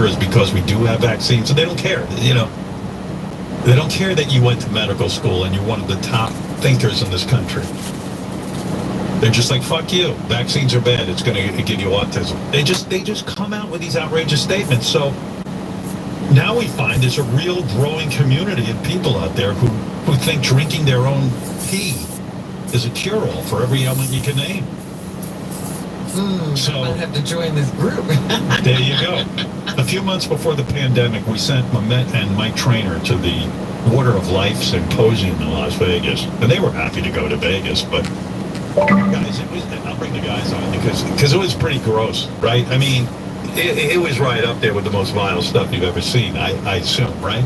is because we do have vaccines, and they don't care. They don't care that you went to medical school and you're one of the top thinkers in this country. They're just like, fuck you. Vaccines are bad. It's going to give you autism. They just come out with these outrageous statements. So now we find there's a real growing community of people out there who think drinking their own pee is a cure-all for every ailment you can name. So I have to join this group. There you go. A few months before the pandemic, we sent Mehmet and Mike Trainer to the Water of Life Symposium in Las Vegas. And they were happy to go to Vegas, but guys, I'll bring the guys on because it was pretty gross, right? I mean, it was right up there with the most vile stuff you've ever seen, I assume, right?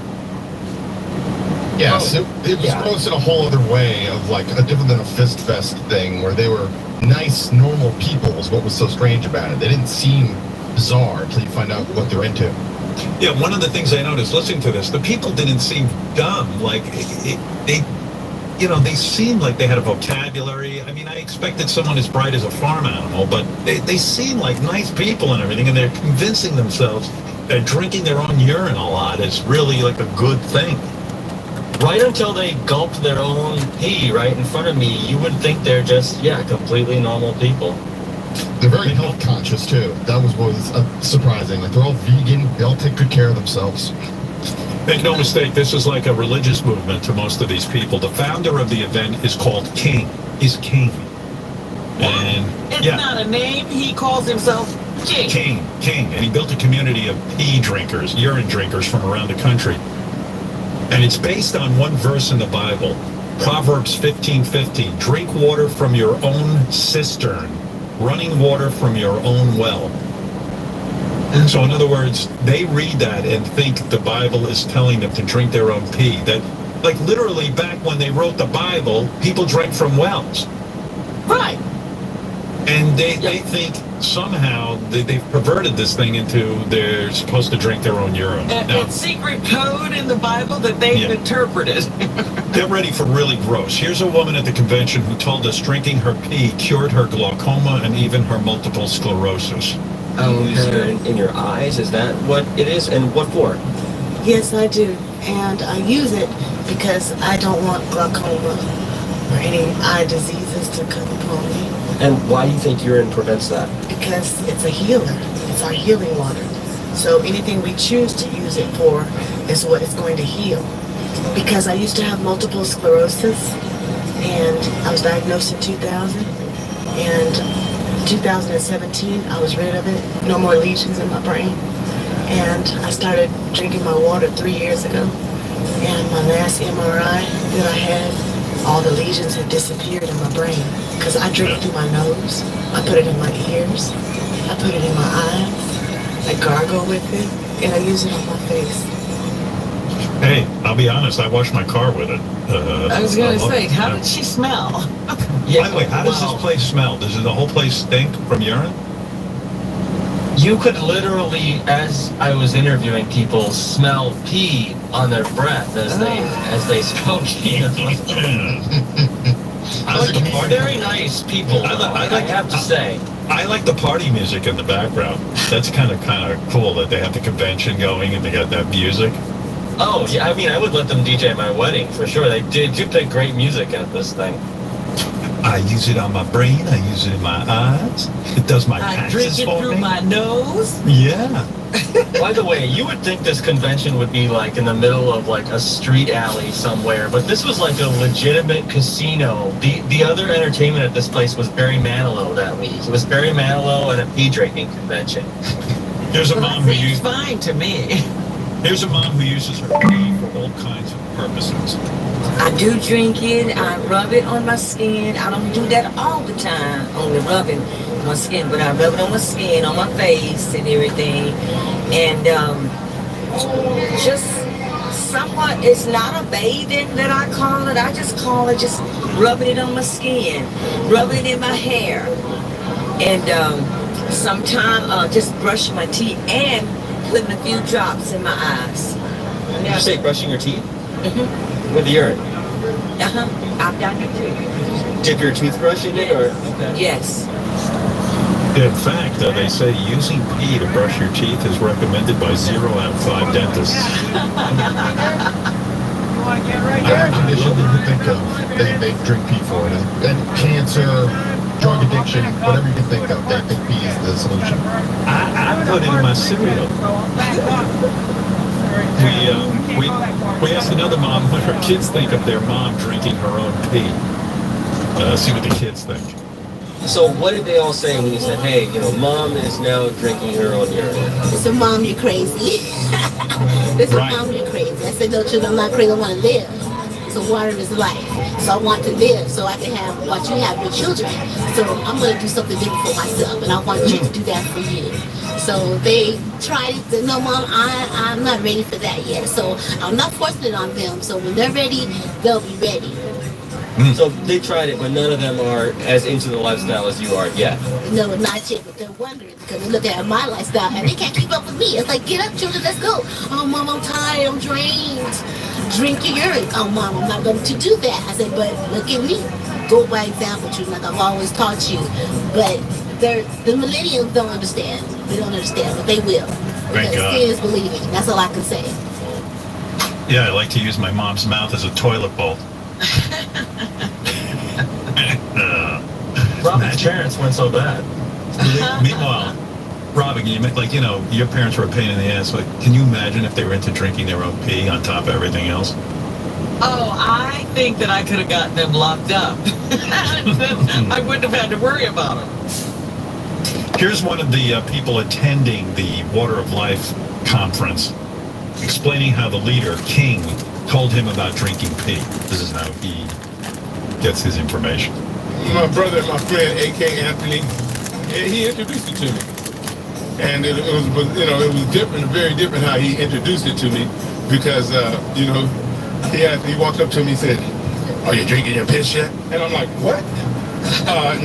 Yes, it was gross in a whole other way of like a different than a fist fest thing where they were nice, normal people was what was so strange about it. They didn't seem bizarre until you find out what they're into. Yeah, one of the things I noticed listening to this, the people didn't seem dumb. Like, they seemed like they had a vocabulary. I mean, I expected someone as bright as a farm animal, but they seem like nice people and everything, and they're convincing themselves that drinking their own urine a lot is really like a good thing. Right until they gulped their own pee right in front of me, you would think they're just, completely normal people. They're very health conscious, too. That was what was surprising. Like, they're all vegan. They all take good care of themselves. Make no mistake, this is like a religious movement to most of these people. The founder of the event is called King. He's King. And it's not a name. He calls himself King. King. And he built a community of pee drinkers, urine drinkers from around the country. And it's based on one verse in the Bible, Proverbs 15:15. Drink water from your own cistern, running water from your own well. So in other words, they read that and think the Bible is telling them to drink their own pee. That, like, literally back when they wrote the Bible, people drank from wells. Right. And they think somehow they've perverted this thing into they're supposed to drink their own urine. It's secret code in the Bible that they've interpreted. Get ready for really gross. Here's a woman at the convention who told us drinking her pee cured her glaucoma and even her multiple sclerosis. In your eyes, is that what it is, and what for? Yes, I do, and I use it because I don't want glaucoma or any eye diseases to come upon me. And why do you think urine prevents that? Because it's a healer. It's our healing water. So anything we choose to use it for is what it's going to heal. Because I used to have multiple sclerosis, and I was diagnosed in 2000, and 2017, I was rid of it. No more lesions in my brain. And I started drinking my water 3 years ago. And my last MRI that I had, all the lesions had disappeared in my brain. Because I drink it through my nose. I put it in my ears. I put it in my eyes. I gargle with it. And I use it on my face. Hey, I'll be honest, I washed my car with it. I was going to say, how did she smell? By the way, how does this place smell? Does the whole place stink from urine? You could literally, as I was interviewing people, smell pee on their breath as they spoke. Very nice people. I have to say. I like the party music in the background. That's kind of cool that they have the convention going and they got that music. Oh, yeah, I mean, I would let them DJ my wedding, for sure. They do play great music at this thing. I use it on my brain. I use it in my eyes. It does my taxes for me. I drink it through my nose. Yeah. By the way, you would think this convention would be like in the middle of like a street alley somewhere, but this was like a legitimate casino. The other entertainment at this place was Barry Manilow that week. It was Barry Manilow and a pee drinking convention. There's a mom who uses fine to me. Here's a mom who uses her pee for all kinds of purposes. I do drink it. I rub it on my skin. I don't do that all the time, only rubbing my skin, but I rub it on my skin, on my face and everything. And just somewhat, it's not a bathing that I call it. I just call it just rubbing it on my skin, rubbing it in my hair. And sometimes just brushing my teeth and putting a few drops in my eyes. Did you say brushing your teeth? Mm-hmm. With urine? I've done it too. Dip your toothbrush in it, or? Okay. Yes. In fact, they say using pee to brush your teeth is recommended by 0 out of 5 dentists. Every condition that you think of, they drink pee for it. And cancer, drug addiction, whatever you can think of, they think pee is the solution. I put it in my cereal. We asked another mom what her kids think of their mom drinking her own pee. See what the kids think. So what did they all say when you said, hey, mom is now drinking her own urine? So, Mom, you're crazy. They said, Right. Mom, you're crazy. I said, no, children, I'm not crazy. I want to live. So water is life. So I want to live so I can have what you have, your children. So I'm going to do something different for myself, and I want you to do that for you. So they tried it. Said, no, Mom, I'm not ready for that yet. So I'm not forcing it on them. So when they're ready, they'll be ready. So they tried it, but none of them are as into the lifestyle as you are yet. No, not yet, but they're wondering because they look at my lifestyle and they can't keep up with me. It's like, get up, children, let's go. Oh, Mom, I'm tired, I'm drained. Drink your urine. Oh, Mom, I'm not going to do that. I said, but look at me. Go by example, children, like I've always taught you. But the millennials don't understand. They don't understand, but they will. Thank Because God. seeing is believing. That's all I can say. Yeah, I like to use my mom's mouth as a toilet bowl. Robin's parents weren't so bad. Meanwhile, Robin, your parents were a pain in the ass. Like, can you imagine if they were into drinking their own pee on top of everything else? Oh, I think that I could have gotten them locked up. I wouldn't have had to worry about them. Here's one of the people attending the Water of Life conference explaining how the leader, King, told him about drinking pee. This is how he gets his information. My brother and my friend, A.K. Anthony, he introduced it to me. And it was different, very different how he introduced it to me because, he walked up to me and said, are you drinking your piss yet? And I'm like, what?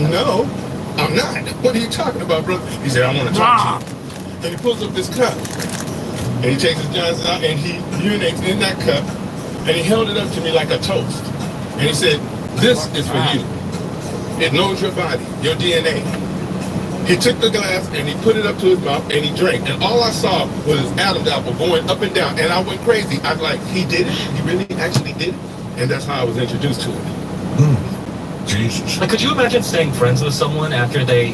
No, I'm not. What are you talking about, brother? He said, I want to talk to you. And he pulls up this cup. And he takes his Johnson out and he urinates in that cup. And he held it up to me like a toast. And he said, this is for you. It knows your body, your DNA. He took the glass and he put it up to his mouth and he drank. And all I saw was his Adam's apple going up and down. And I went crazy. I was like, he did it? He really actually did it? And that's how I was introduced to it. Jesus. Like, could you imagine staying friends with someone after they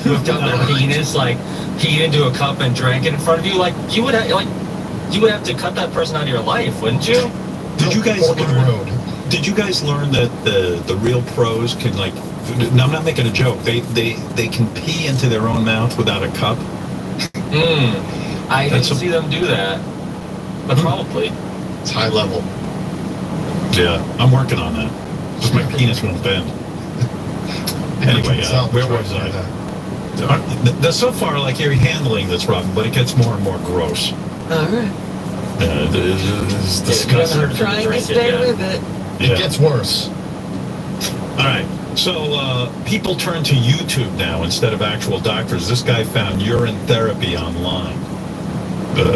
hooked up their penis, like, peed into a cup and drank it in front of you? Like, you would have to cut that person out of your life, wouldn't you? Did you guys Fork in the learn? road. Did you guys learn that the real pros can No, I'm not making a joke. They can pee into their own mouth without a cup. I didn't see them do that, but probably. It's high level. Yeah, I'm working on that. Just my penis won't bend. Anyway, where was I? So far, like you're handling this, Robin, but it gets more and more gross. All right. It's disgusting. I'm trying to stay with it. It gets worse. All right. So people turn to YouTube now instead of actual doctors. This guy found urine therapy online.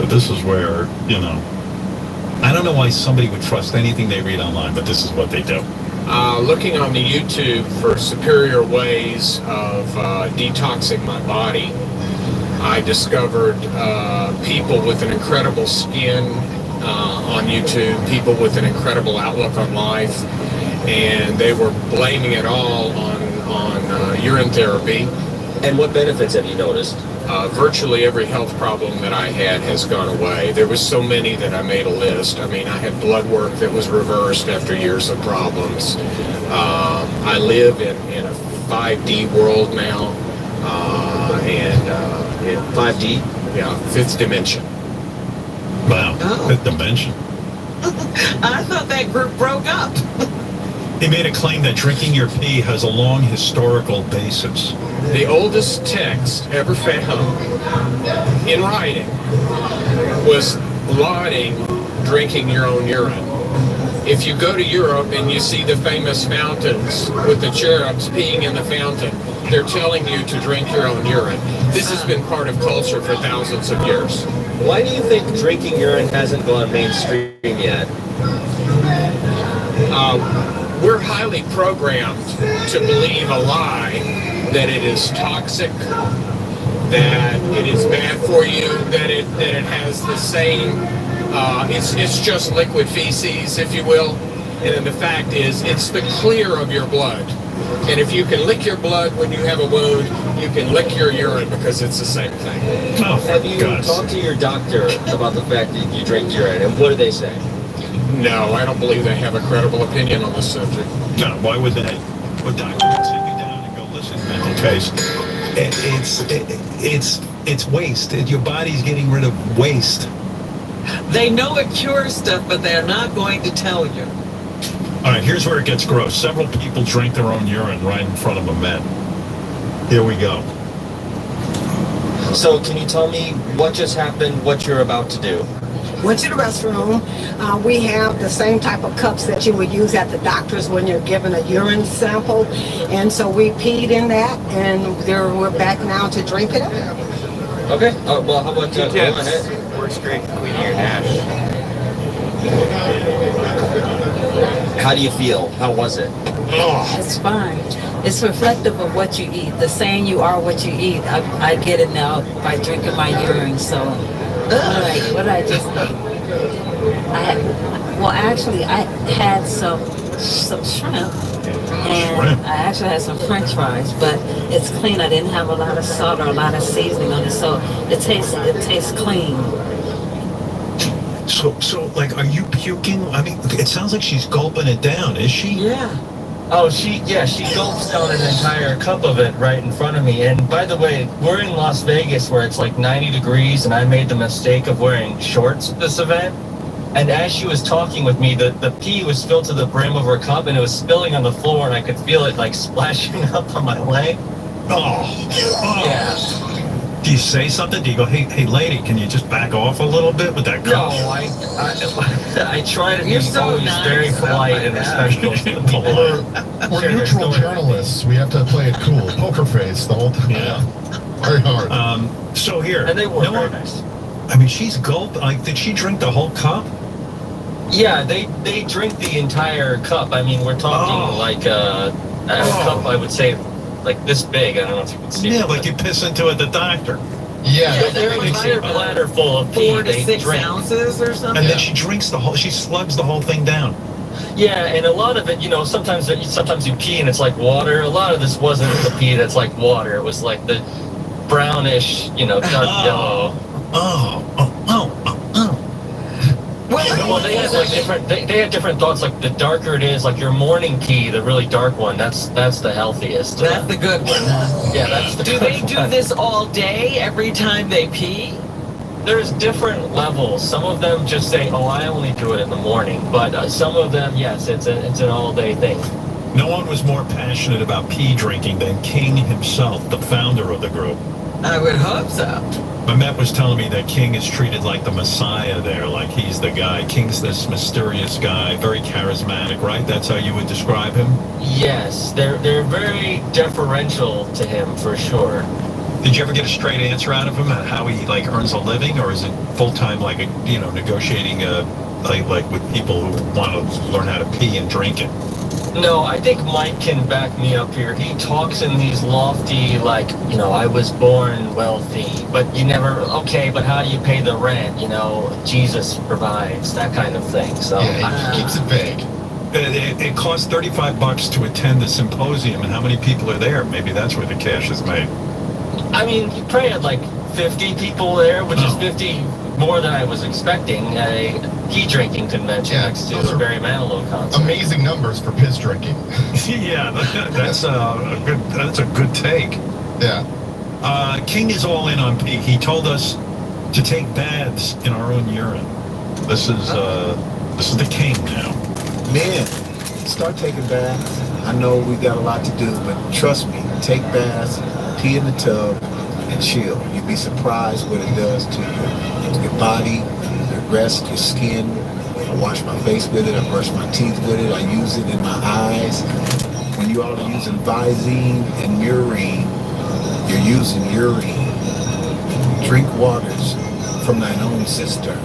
This is where, I don't know why somebody would trust anything they read online, but this is what they do. Looking on the YouTube for superior ways of detoxing my body, I discovered people with an incredible skin on YouTube, people with an incredible outlook on life, and they were blaming it all on urine therapy. And what benefits have you noticed? Virtually every health problem that I had has gone away. There was so many that I made a list. I mean, I had blood work that was reversed after years of problems. I live in a 5D world now, In 5D? yeah, fifth dimension. Wow. Oh. Fifth dimension. I thought that group broke up. He made a claim that drinking your pee has a long historical basis. The oldest text ever found in writing was lauding drinking your own urine. If you go to Europe and you see the famous fountains with the cherubs peeing in the fountain, they're telling you to drink your own urine. This has been part of culture for thousands of years. Why do you think drinking urine hasn't gone mainstream yet? we're highly programmed to believe a lie that it is toxic, that it is bad for you, that it has the same. It's just liquid feces, if you will. And then the fact is, it's the clear of your blood. And if you can lick your blood when you have a wound, you can lick your urine because it's the same thing. Oh, Have you gosh. talked to your doctor about the fact that you drink urine, and what do they say? No, I don't believe they have a credible opinion on this subject. No, why would they? Well, doctor would sit you down and go, listen, mental case, it's waste. Your body's getting rid of waste. They know it cures stuff, but they're not going to tell you. All right, here's where it gets gross. Several people drink their own urine right in front of a men. Here we go. So can you tell me what just happened, what you're about to do? Went to the restroom. We have the same type of cups that you would use at the doctor's when you're given a urine sample. And so we peed in that, and we're back now to drink it. Okay, well, how about go ahead. Works great for cleaning your hash. How do you feel? How was it? It's fine. It's reflective of what you eat. The saying "you are what you eat." I get it now by drinking my urine. So, what did I just eat? I had some shrimp, and I actually had some French fries. But it's clean. I didn't have a lot of salt or a lot of seasoning on it, so it tastes clean. So, like, are you puking? I mean, it sounds like she's gulping it down. Is she? Yeah. Oh, she gulps down an entire cup of it right in front of me. And by the way, we're in Las Vegas where it's like 90 degrees, and I made the mistake of wearing shorts at this event. And as she was talking with me, the pee was filled to the brim of her cup, and it was spilling on the floor, and I could feel it like splashing up on my leg. Oh. Yeah. Do you say something? Do you go, hey, lady, can you just back off a little bit with that No, cup? I try to be You're so always nice. very polite and respectful to the people. We're neutral journalists. We have to play it cool. Poker face the whole time. Yeah. Very hard. So here. And they were no very one- nice. I mean, she's gulped. Like, did she drink the whole cup? Yeah, they drink the entire cup. I mean, we're talking like a cup, I would say, like this big. I don't know if you can see Yeah, it. like you piss into it, the doctor. Yeah, Their entire bladder full of pee 4 to they 6 drink. ounces or something. And then she drinks she slugs the whole thing down. Yeah, and a lot of it, sometimes you pee and it's like water. A lot of this wasn't the pee that's like water. It was like the brownish, dark yellow. Oh. Well, they had like different. They had different thoughts. Like the darker it is, like your morning pee, the really dark one. That's the healthiest. That's the good one. Yeah, that's the. Do good they do one. this all day, every time they pee? There's different levels. Some of them just say, "Oh, I only do it in the morning," but some of them, yes, it's an all-day thing. No one was more passionate about pee drinking than King himself, the founder of the group. I would hope so. Mamet was telling me that King is treated like the Messiah there, like he's the guy. King's this mysterious guy, very charismatic, right? That's how you would describe him? Yes, they're very deferential to him for sure. Did you ever get a straight answer out of him on how he earns a living, or is it full time negotiating like with people who want to learn how to pee and drink it? No, I think Mike can back me up here. He talks in these lofty, I was born wealthy, but you never, okay, but how do you pay the rent? Jesus provides, that kind of thing. So yeah, he keeps it vague. It costs $35 to attend the symposium, and how many people are there? Maybe that's where the cash is made. I mean, you probably had 50 people there, which is 50 more than I was expecting at a pee drinking convention next to those the are Barry Manilow concert. Amazing numbers for piss drinking. Yeah, that's a good take. Yeah. King is all in on pee. He told us to take baths in our own urine. This is the King now. Men, start taking baths. I know we got a lot to do, but trust me, take baths, pee in the tub, and chill. You'd be surprised what it does to your body, your rest, your skin. I wash my face with it. I brush my teeth with it. I use it in my eyes. When you all are using Visine and Murine, you're using urine. Drink waters from thine own cistern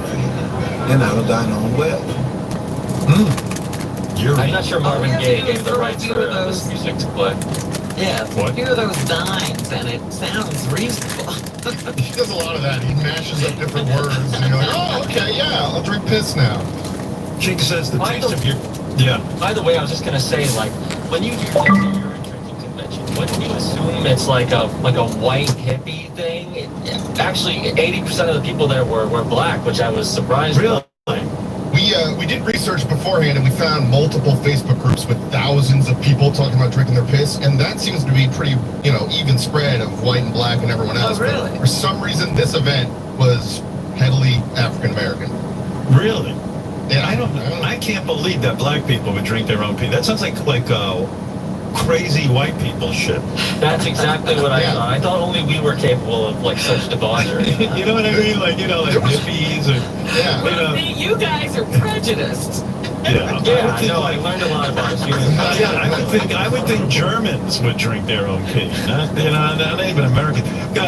and out of thine own well. urine. I'm not sure Marvin yeah, Gaye you gave the throw a rights few for of those. this music to play. Yeah, What? a few of those dimes, and it sounds reasonable. He does a lot of that. He mashes up different words, and you're like, oh, okay, yeah, I'll drink piss now. King says the Why taste the- of your... Yeah. By the way, I was just gonna say, like, when you hear there's a urine drinking convention, wouldn't you assume it's like a white hippie thing? Actually, 80% of the people there were black, which I was surprised. Really? We did research beforehand, and we found multiple Facebook groups with thousands of people talking about drinking their piss, and that seems to be pretty, even spread of white and black and everyone else. Oh, really? But for some reason, this event was heavily African American. Really? Yeah, I can't believe that black people would drink their own pee. That sounds like crazy white people shit. That's exactly what I Yeah. thought. I thought only we were capable of like such debauchery. You know what I mean? Like hippies or Yeah. Well, see, you guys are prejudiced. yeah. Yeah, I know. I learned a lot about human. I would think Germans would drink their own pee, not even American.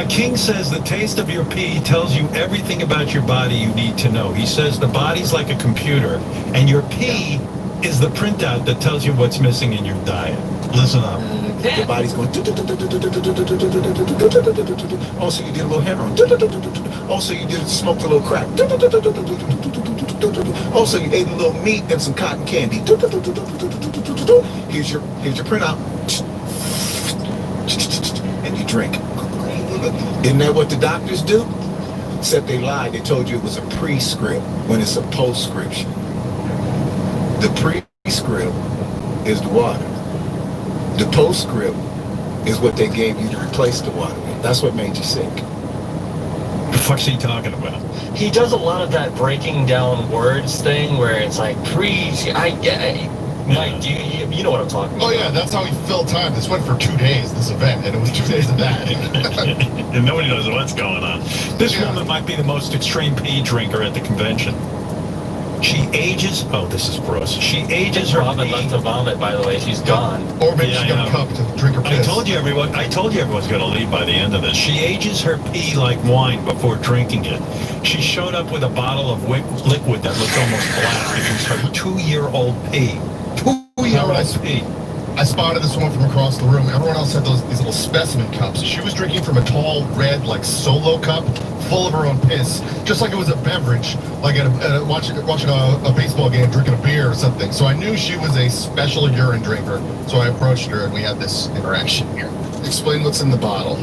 King says the taste of your pee tells you everything about your body you need to know. He says the body's like a computer, and your pee is the printout that tells you what's missing in your diet. Listen up. Your body's going. Also, you did a little heroin. Also, you did smoked a little crack. Also, you ate a little meat and some cotton candy. Here's your printout. And you drink. Isn't that what the doctors do? Except they lied. They told you it was a prescript when it's a postscription. The prescript is the water. The postscript is what they gave you to replace the water with. That's what made you sick. The fuck's he talking about? He does a lot of that breaking down words thing where it's like preach. Mike, do you know what I'm talking about? Oh yeah, that's how he filled time. This went for 2 days, this event, and it was 2 days of that. And nobody knows what's going on. This woman might be the most extreme pee drinker at the convention. She ages. Oh, this is gross. She ages her Robin pee. left to vomit, by the way. She's gone. Or maybe Yeah, she got I a cup to drink her piss. I told you everyone's going to leave by the end of this. She ages her pee like wine before drinking it. She showed up with a bottle of liquid that looked almost black. It was her 2-year-old pee. 2-year-old pee. I spotted this one from across the room. Everyone else had these little specimen cups. She was drinking from a tall, red, Solo cup full of her own piss, just like it was a beverage, like watching a baseball game, drinking a beer or something. So I knew she was a special urine drinker. So I approached her, and we had this interaction here. Explain what's in the bottle.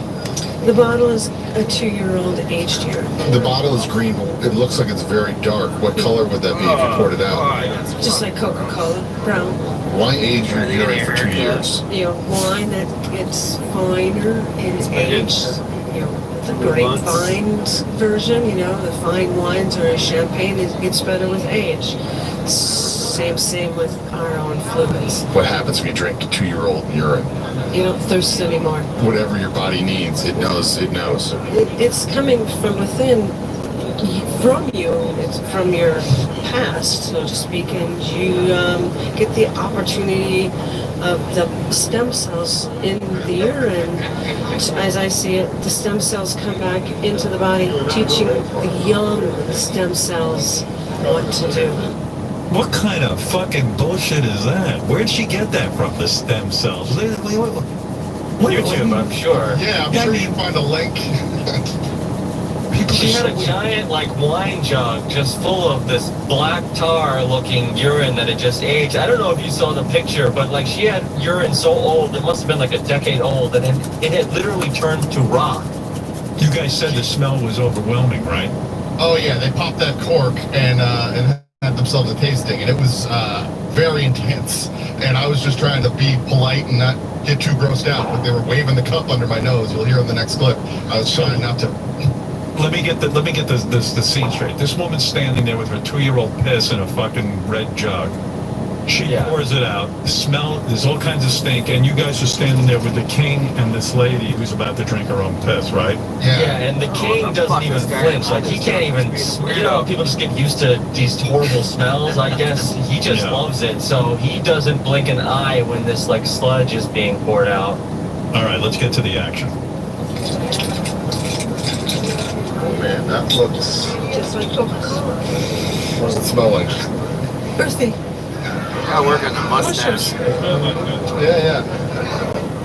The bottle is a 2-year-old aged urine. The bottle is green. It looks like it's very dark. What color would that be if you poured it out? Just like Coca-Cola, brown. Why age your urine for 2 years? Wine that gets finer in age. The grapevine version, the fine wines or champagne, it gets better with age. Same with our own fluids. What happens when you drink 2-year-old urine? You don't thirst anymore. Whatever your body needs, it knows. It's coming from within, from you. It's from your past, so to speak, and you get the opportunity of the stem cells in the urine. As I see it, the stem cells come back into the body, teaching the young stem cells what to do. What kind of fucking bullshit is that? Where'd she get that from, the stem cells? YouTube, I'm sure. Yeah, I'm sure you can find a link. She had a giant wine jug just full of this black tar looking urine that had just aged. I don't know if you saw the picture, but she had urine so old, it must have been a decade old, and it had literally turned to rock. You guys said the smell was overwhelming, right? Oh yeah, they popped that cork and had themselves a tasting, and it was very intense. And I was just trying to be polite and not get too grossed out, but they were waving the cup under my nose. You'll hear in the next clip. I was trying not to. Let me get the scene straight. This woman's standing there with her 2-year-old piss in a fucking red jug. She pours it out. The smell, there's all kinds of stink, and you guys are standing there with the king and this lady who's about to drink her own piss, right? Yeah, and the king doesn't even flinch. He can't even, people just get used to these horrible smells, I guess. He just loves it, so he doesn't blink an eye when this, sludge is being poured out. All right, let's get to the action. Oh man, that looks. Just like Coca-Cola. What does it smell like? Earthy. I work on the mustache. Yeah.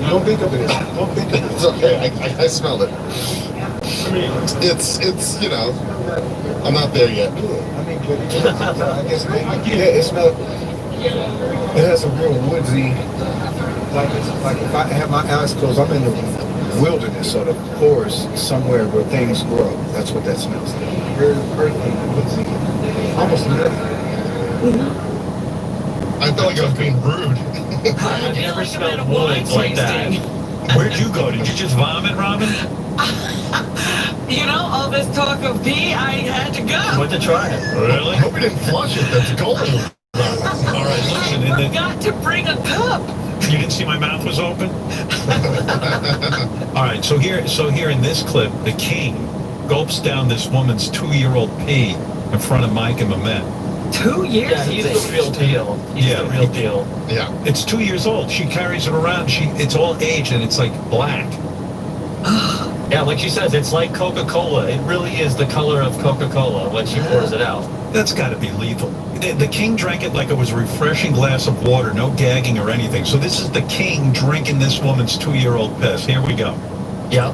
Don't think of it. Don't think of it. It's okay. I smelled it. It's you know, I'm not there yet. I mean, but it's not. It has a real woodsy. Like if I have my eyes closed, I'm in the wilderness or the forest somewhere where things grow. That's what that smells like. Very earthy, woodsy, almost nutty. I felt like I was being rude. I've never smelled woods like that. Where'd you go? Did you just vomit, Robin? You know, all this talk of pee, I had to go. Went to try it. Really? I hope we didn't flush it. That's gold. All right, listen. And then, Got to bring a cup. you didn't see my mouth was open? All right, so here in this clip, the king gulps down this woman's 2-year-old pee in front of Mike and Mamet. 2 years. Yeah, he's the real deal. He's Yeah. the real deal. Yeah. It's 2 years old. She carries it around. It's all aged and it's like black. Yeah, like she says, it's like Coca-Cola. It really is the color of Coca-Cola when she pours it out. That's got to be lethal. The king drank it like it was a refreshing glass of water, no gagging or anything. So this is the king drinking this woman's 2-year-old piss. Here we go. Yep.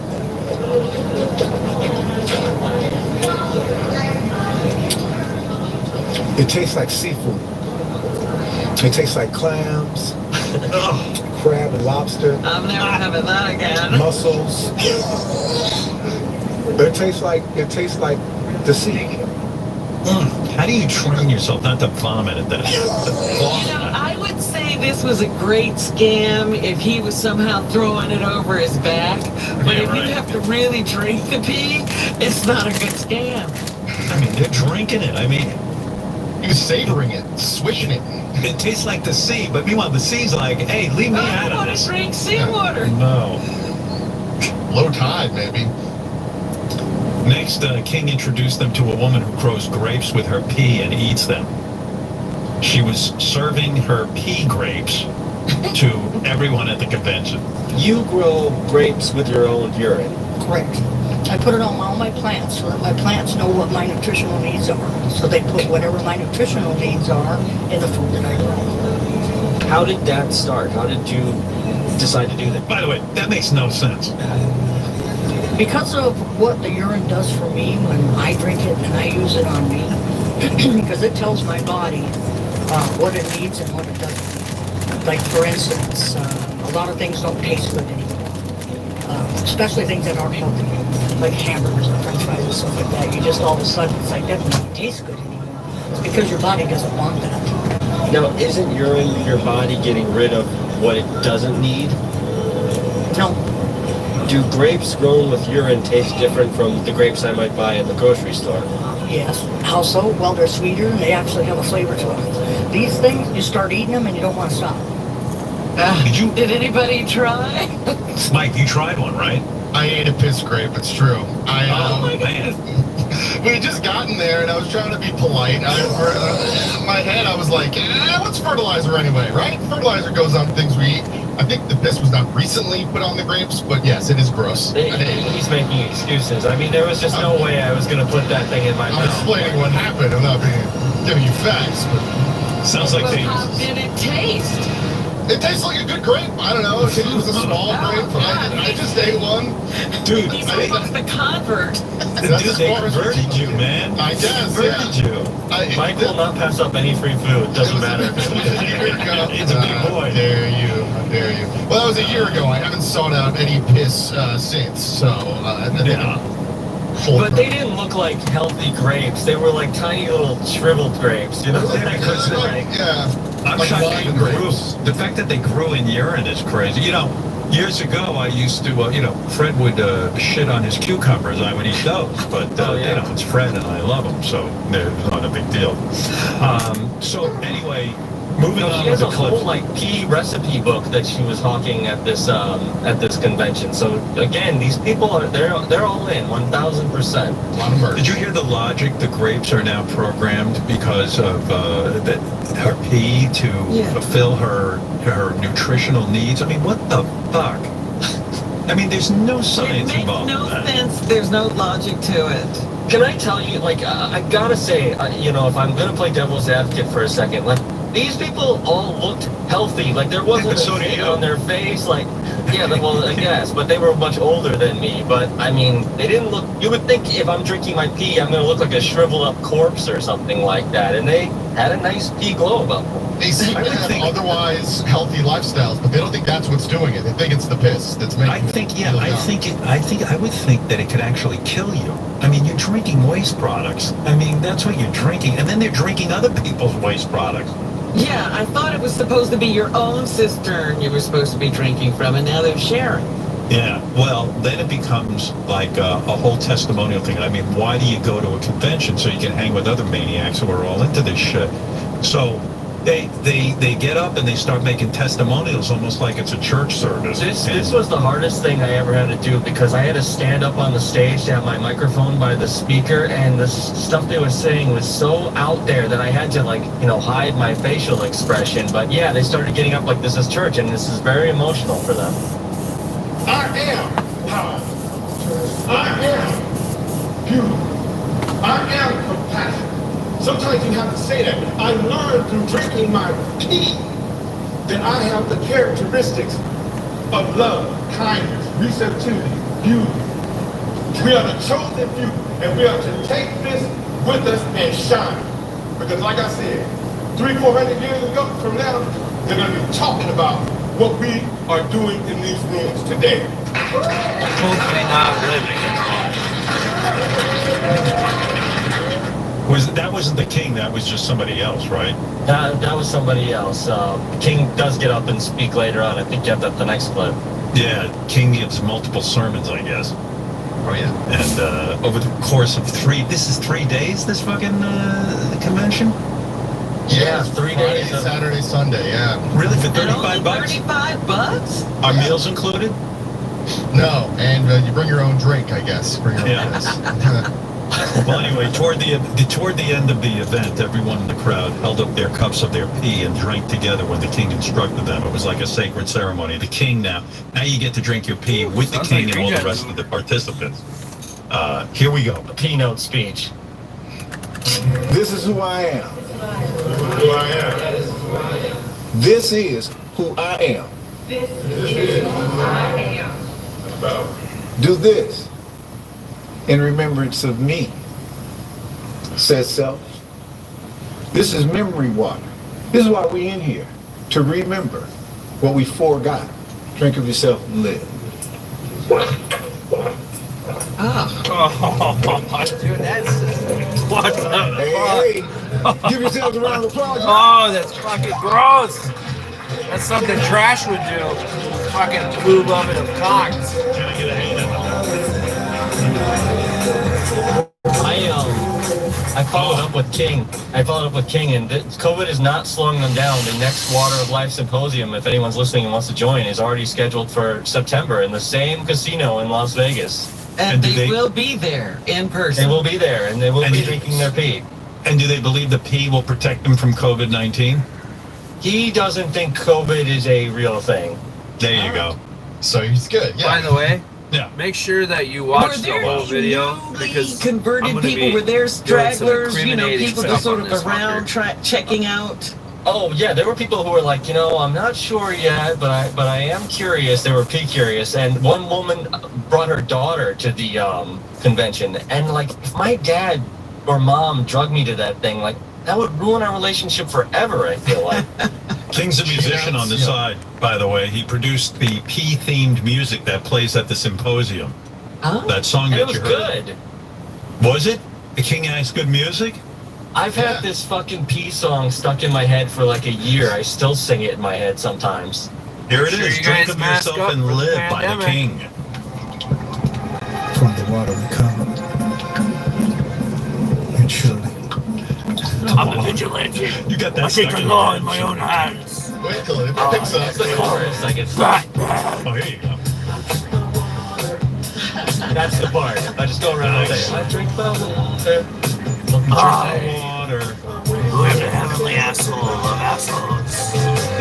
It tastes like seafood. It tastes like clams, crab and lobster, I'm never having that again. mussels. It tastes like the sea. How do you train yourself not to vomit at that? You know, I would say this was a great scam if he was somehow throwing it over his back. But Yeah, if right. you have to really drink the pee, it's not a good scam. I mean, they're drinking it. I mean, He was savoring it, swishing it. it tastes like the sea, but meanwhile, the sea's like, hey, leave me I out of want to this. drink seawater. No. Low tide, maybe. Next, King introduced them to a woman who grows grapes with her pee and eats them. She was serving her pea grapes to everyone at the convention. You grow grapes with your own urine. Correct. I put it on all my plants so that my plants know what my nutritional needs are. So they put whatever my nutritional needs are in the food that I grow. How did that start? How did you decide to do that? By the way, that makes no sense. Because of what the urine does for me when I drink it and I use it on me, because it tells my body what it needs and what it doesn't need. Like, for instance, a lot of things don't taste good anymore. Especially things that aren't healthy, like hamburgers and french fries and stuff like that. You just all of a sudden, it's like, that doesn't taste good anymore. It's because your body doesn't want that. Now, isn't urine your body getting rid of what it doesn't need? No. Do grapes grown with urine taste different from the grapes I might buy at the grocery store? Yes. How so? Well, they're sweeter and they actually have a flavor to them. These things, you start eating them and you don't want to stop. Did anybody try? Mike, you tried one, right? I ate a piss grape. It's true. Oh, man. We had just gotten there, and I was trying to be polite. In my head, I was like, what's fertilizer anyway, right? Fertilizer goes on things we eat. I think the piss was not recently put on the grapes, but yes, it is gross. He's making excuses. I mean, there was just no way I was going to put that thing in my I'm mouth. explaining what happened. I'm not giving you facts. But Sounds like they... How did it taste? it tastes like a good grape. I don't know. It was a small grape. I just ate one. Dude, He's almost a convert. That's dude, as they far as converted you, man. I guess, Converted you. Mike will not pass up any free food. Doesn't matter. It's a big boy. How dare you? How dare you? Well, that was a year ago. I haven't sought out any piss since. So, Yeah. But they didn't look like healthy grapes. They were like tiny little shriveled grapes. You know, yeah. I'm Like shocked they wine grew. grapes. The fact that they grew in urine is crazy. You know, years ago I used to, Fred would shit on his cucumbers. I would eat those, but it's Fred and I love him, so it's not a big deal. So anyway, moving on she with has the a whole clip. like pea recipe book that she was hawking at this convention. So again, these people they're all in 1,000%. A lot of merch. Did you hear the logic? The grapes are now programmed because of her pee to fulfill her nutritional needs. I mean, what the fuck? I mean, there's no science It makes involved no in that. sense. There's no logic to it. Can I tell you, like, I gotta say, you know, if I'm gonna play devil's advocate for a second, like, these people all looked healthy. Like, there wasn't so a do thing you. on their face. Like, yeah, well, I guess, but they were much older than me. But, I mean, they didn't look, you would think if I'm drinking my pee, I'm gonna look like a shriveled up corpse or something like that. And they had a nice pee glow about them. They seem to have otherwise healthy lifestyles, but they don't think that's what's doing it. They think it's the piss that's making I think, it yeah, feel I dumb. I would think that it could actually kill you. I mean, you're drinking waste products. I mean, that's what you're drinking. And then they're drinking other people's waste products. Yeah, I thought it was supposed to be your own cistern you were supposed to be drinking from, and now they're sharing. Yeah, well, then it becomes like a whole testimonial thing. I mean, why do you go to a convention? So you can hang with other maniacs who are all into this shit. So they get up and they start making testimonials almost like it's a church service. This was the hardest thing I ever had to do because I had to stand up on the stage to have my microphone by the speaker, and the stuff they were saying was so out there that I had to, like, you know, hide my facial expression. But yeah, they started getting up like this is church, and this is very emotional for them. I am powerful. I am beautiful. I am compassionate. Sometimes you have to say that. I learned through drinking my pee that I have the characteristics of love, kindness, receptivity, beauty. We are the chosen few, and we are to take this with us and shine. Because like I said, 300-400 years ago from now, they're going to be talking about what we are doing in these rooms today. Hopefully not living. That wasn't the king, that was just somebody else, right? That was somebody else. King does get up and speak later on. I think you have the next clip. Yeah, King gives multiple sermons, I guess. Oh, yeah. And over the course of 3 days, this fucking convention? Yeah, 3 Friday, days. Saturday, Sunday, yeah. Really, for And only 35 bucks? 35 bucks? Are meals included? No, and you bring your own drink, I guess. Bring your own piss. Well, anyway, toward the end of the event, everyone in the crowd held up their cups of their pee and drank together when the king instructed them. It was like a sacred ceremony. The king now you get to drink your pee with the king and all the rest of the participants. Here we go. A keynote speech. This is who I am. Who I am. This is who I am. Do this in remembrance of me, says self. This is memory water. This is why we in here, to remember what we forgot. Drink of yourself and live. Oh, dude, that's what the fuck? Hey, give yourselves a round of applause. Oh, that's fucking gross. That's something trash would do. Fucking blue oven of cocks. I followed up with King. And COVID is not slowing them down. The next Water of Life Symposium, if anyone's listening and wants to join, is already scheduled for September in the same casino in Las Vegas. And they will be there in person. They will be there, and they will be drinking their pee. And do they believe the pee will protect them from COVID-19? He doesn't think COVID is a real thing. There you go. So he's good, yeah. By the way, yeah, make sure that you watch the whole video because converted people, were there stragglers, people just sort of around checking out. Oh yeah, there were people who were like, I'm not sure yet, but I am curious. They were pee curious, and one woman brought her daughter to the convention, and like, if my dad or mom drugged me to that thing, like, that would ruin our relationship forever, I feel like. King's a musician on the side, by the way. He produced the pee-themed music that plays at the symposium. Oh. That song And that it was you heard. good. Was it? The King has good music? I've had this fucking pee song stuck in my head for like a year. I still sing it in my head sometimes. Here it Make sure is. you Drink guys of mask yourself up and for the live by the pandemic. King. From the water we come. And surely. I'm a vigilante. You got that I take stuck the in law your in my head. own hands. Wait till it picks up. That's the chorus. Like it's Oh, here you go. That's the part. I just go around and say, I drink the water. Water. Who have the heavenly asshole of assholes?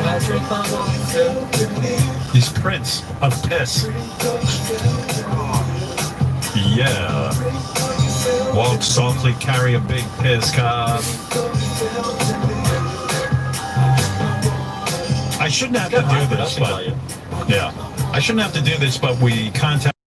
I drink the water. He's Prince of Piss. Yeah. Walk softly, carry a big piss cup. I shouldn't have to do this, but yeah, I shouldn't have to do this, but we contact.